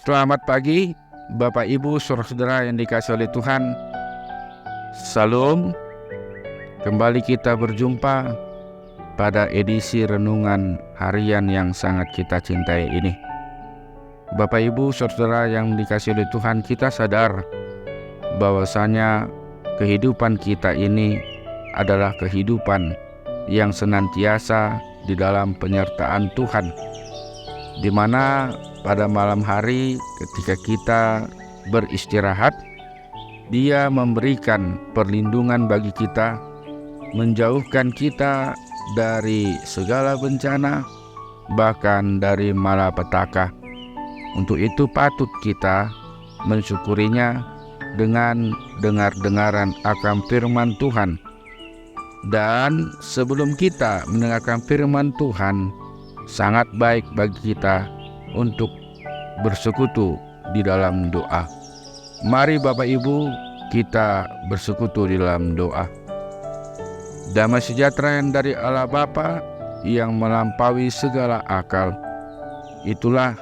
Selamat pagi, Bapak Ibu, saudara-saudara yang dikasihi oleh Tuhan. Salam, kembali kita berjumpa pada edisi renungan harian yang sangat kita cintai ini. Bapak Ibu, saudara-saudara yang dikasihi oleh Tuhan, kita sadar bahwasanya kehidupan kita ini adalah kehidupan yang senantiasa di dalam penyertaan Tuhan, di mana pada malam hari ketika kita beristirahat, Dia memberikan perlindungan bagi kita, menjauhkan kita dari segala bencana, bahkan dari malapetaka. Untuk itu patut kita mensyukurinya dengan dengar-dengaran akan firman Tuhan. Dan sebelum kita mendengarkan firman Tuhan, sangat baik bagi kita untuk bersekutu di dalam doa. Mari Bapak Ibu, kita bersekutu di dalam doa. Damai sejahtera yang dari Allah Bapa yang melampaui segala akal, itulah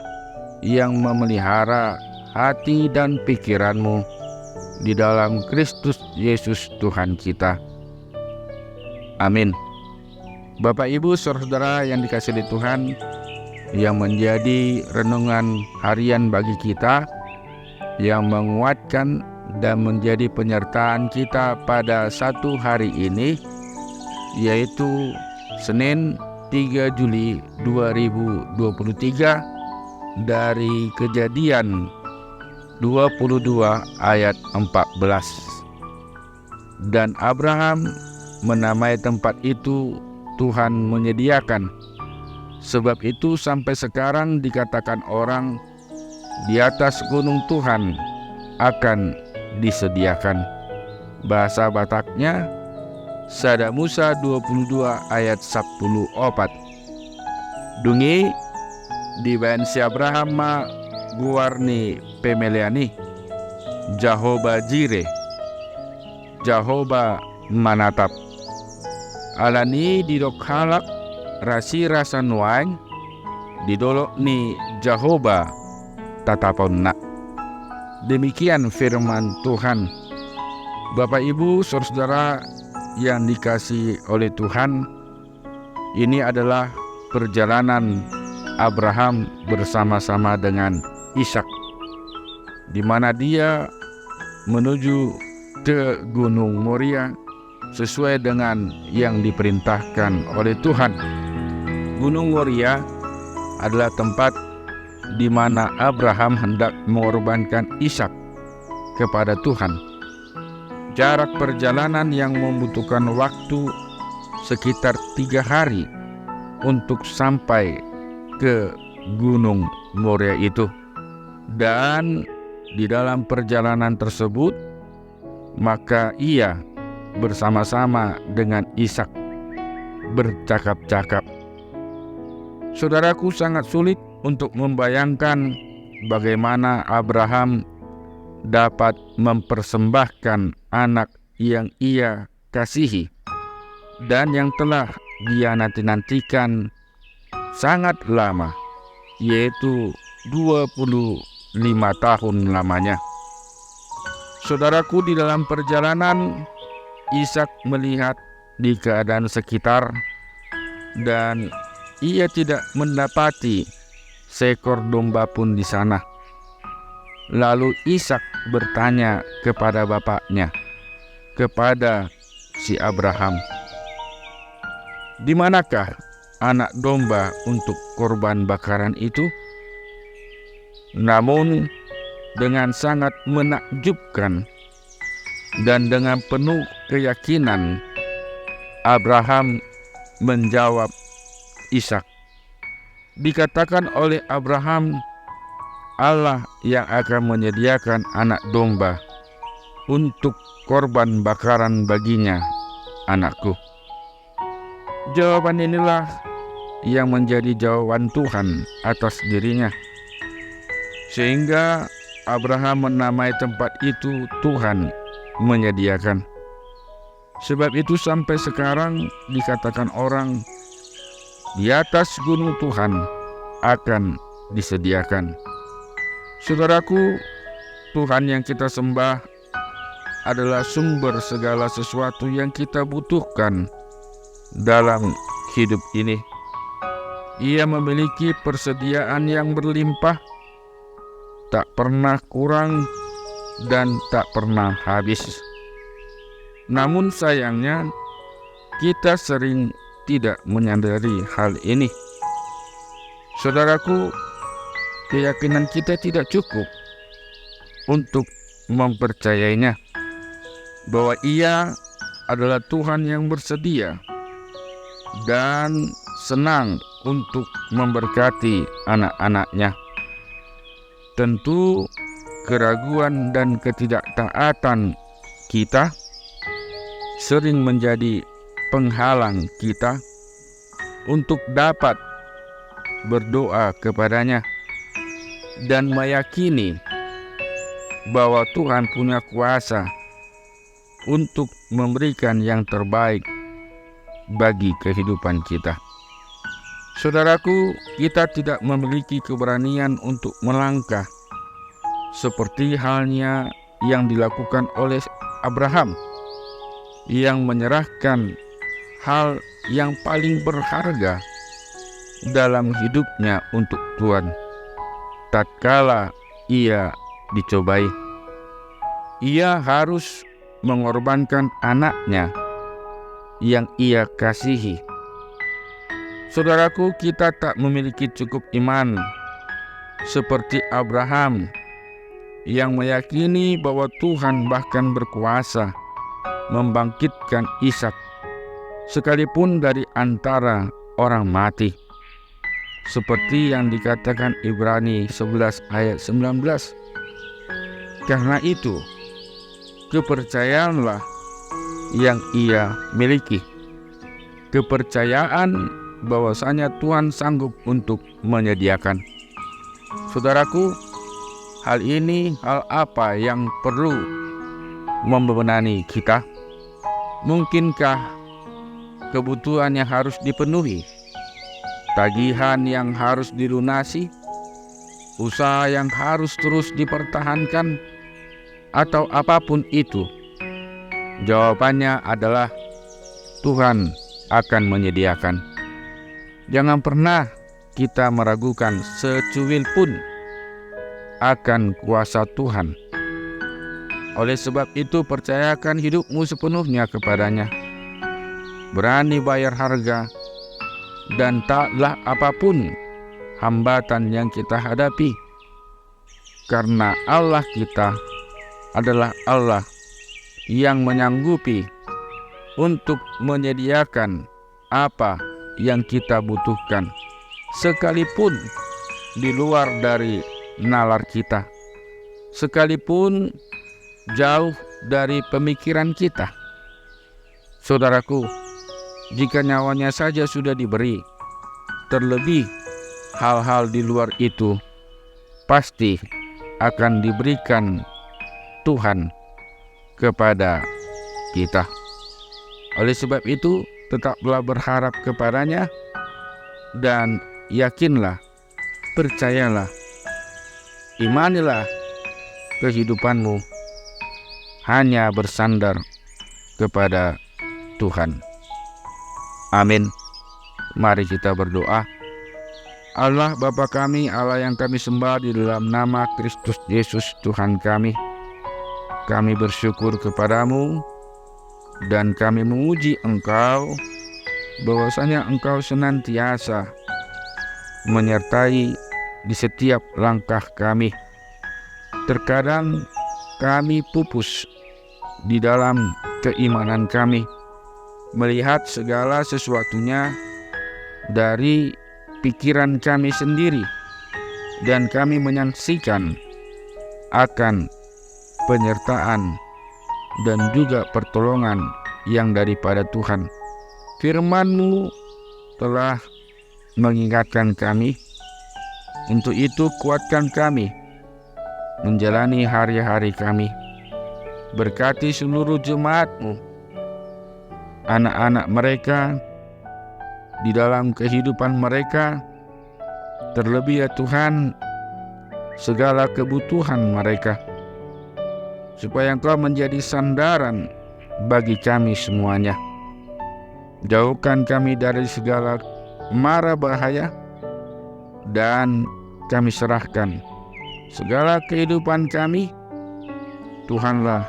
yang memelihara hati dan pikiranmu di dalam Kristus Yesus Tuhan kita. Amin. Bapak Ibu, saudara-saudara yang dikasihi Tuhan, yang menjadi renungan harian bagi kita, yang menguatkan dan menjadi penyertaan kita pada satu hari ini, yaitu Senin 3 Juli 2023 dari Kejadian 22 ayat 14. Dan Abraham menamai tempat itu Tuhan menyediakan. Sebab itu sampai sekarang dikatakan orang, di atas gunung Tuhan akan disediakan. Bahasa Bataknya Sada Musa 22 ayat 14. Dungi di bayan si Abraham ma guarni pemeliani Jahoba Jire, Jahoba manatap alani didok halak rasi rasa nuang didolok ni Jahoba tataponna. Demikian firman Tuhan. Bapak Ibu, saudara yang dikasihi oleh Tuhan, ini adalah perjalanan Abraham bersama-sama dengan Ishak, di mana dia menuju ke Gunung Moria sesuai dengan yang diperintahkan oleh Tuhan. Gunung Moria adalah tempat di mana Abraham hendak mengorbankan Ishak kepada Tuhan. Jarak perjalanan yang membutuhkan waktu sekitar 3 hari untuk sampai ke Gunung Moria itu. Dan di dalam perjalanan tersebut, maka ia bersama-sama dengan Ishak bercakap-cakap. Saudaraku, sangat sulit untuk membayangkan bagaimana Abraham dapat mempersembahkan anak yang ia kasihi dan yang telah dia nantikan sangat lama, yaitu 25 tahun lamanya. Saudaraku, di dalam perjalanan Ishak melihat di keadaan sekitar dan ia tidak mendapati seekor domba pun di sana. Lalu Ishak bertanya kepada bapaknya, kepada si Abraham, "Di manakah anak domba untuk korban bakaran itu?" Namun dengan sangat menakjubkan dan dengan penuh keyakinan, Abraham menjawab Ishak. Dikatakan oleh Abraham, Allah yang akan menyediakan anak domba untuk korban bakaran baginya, anakku. Jawaban inilah yang menjadi jawaban Tuhan atas dirinya, sehingga Abraham menamai tempat itu Tuhan menyediakan. Sebab itu sampai sekarang dikatakan orang, di atas gunung Tuhan akan disediakan. Saudaraku, Tuhan yang kita sembah adalah sumber segala sesuatu yang kita butuhkan dalam hidup ini. Ia memiliki persediaan yang berlimpah, tak pernah kurang dan tak pernah habis. Namun sayangnya, kita sering tidak menyadari hal ini. Saudaraku, keyakinan kita tidak cukup untuk mempercayainya bahwa Ia adalah Tuhan yang bersedia dan senang untuk memberkati anak-anak-Nya. Tentu keraguan dan ketidaktaatan kita sering menjadi penghalang kita untuk dapat berdoa kepadanya dan meyakini bahwa Tuhan punya kuasa untuk memberikan yang terbaik bagi kehidupan kita. Saudaraku, kita tidak memiliki keberanian untuk melangkah seperti halnya yang dilakukan oleh Abraham, yang menyerahkan hal yang paling berharga dalam hidupnya untuk Tuhan tatkala ia dicobai. Ia harus mengorbankan anaknya yang ia kasihi. Saudaraku, kita tak memiliki cukup iman seperti Abraham yang meyakini bahwa Tuhan bahkan berkuasa membangkitkan Ishak sekalipun dari antara orang mati, seperti yang dikatakan Ibrani 11 ayat 19. Karena itu, kepercayaanlah yang ia miliki. Kepercayaan bahwasanya Tuhan sanggup untuk menyediakan. Saudaraku, hal ini hal apa yang perlu membebani kita? Mungkinkah kebutuhan yang harus dipenuhi, tagihan yang harus dilunasi, usaha yang harus terus dipertahankan, atau apapun itu? Jawabannya adalah Tuhan akan menyediakan. Jangan pernah kita meragukan secuil pun akan kuasa Tuhan. Oleh sebab itu, percayakan hidupmu sepenuhnya kepadanya. Berani bayar harga, dan taklah apapun hambatan yang kita hadapi, karena Allah kita adalah Allah yang menyanggupi untuk menyediakan apa yang kita butuhkan, sekalipun di luar dari nalar kita, sekalipun jauh dari pemikiran kita. Saudaraku, jika nyawanya saja sudah diberi, terlebih hal-hal di luar itu pasti akan diberikan Tuhan kepada kita. Oleh sebab itu, tetaplah berharap kepadanya dan yakinlah, percayalah, imanilah kehidupanmu hanya bersandar kepada Tuhan. Amin. Mari kita berdoa. Allah Bapa kami, Allah yang kami sembah di dalam nama Kristus Yesus Tuhan kami bersyukur kepadamu dan kami memuji Engkau bahwasanya Engkau senantiasa menyertai di setiap langkah kami. Terkadang kami pupus di dalam keimanan kami, melihat segala sesuatunya dari pikiran kami sendiri, dan kami menyaksikan akan penyertaan dan juga pertolongan yang daripada Tuhan. Firman-Mu telah mengingatkan kami. Untuk itu kuatkan kami menjalani hari-hari kami. Berkati seluruh jemaat-Mu, anak-anak mereka di dalam kehidupan mereka. Terlebih ya Tuhan, segala kebutuhan mereka, supaya Engkau menjadi sandaran bagi kami semuanya. Jauhkan kami dari segala mara bahaya, dan kami serahkan segala kehidupan kami. Tuhanlah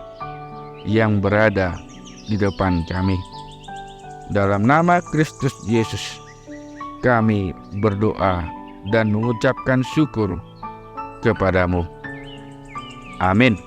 yang berada di depan kami. Dalam nama Kristus Yesus, kami berdoa dan mengucapkan syukur kepadamu. Amin.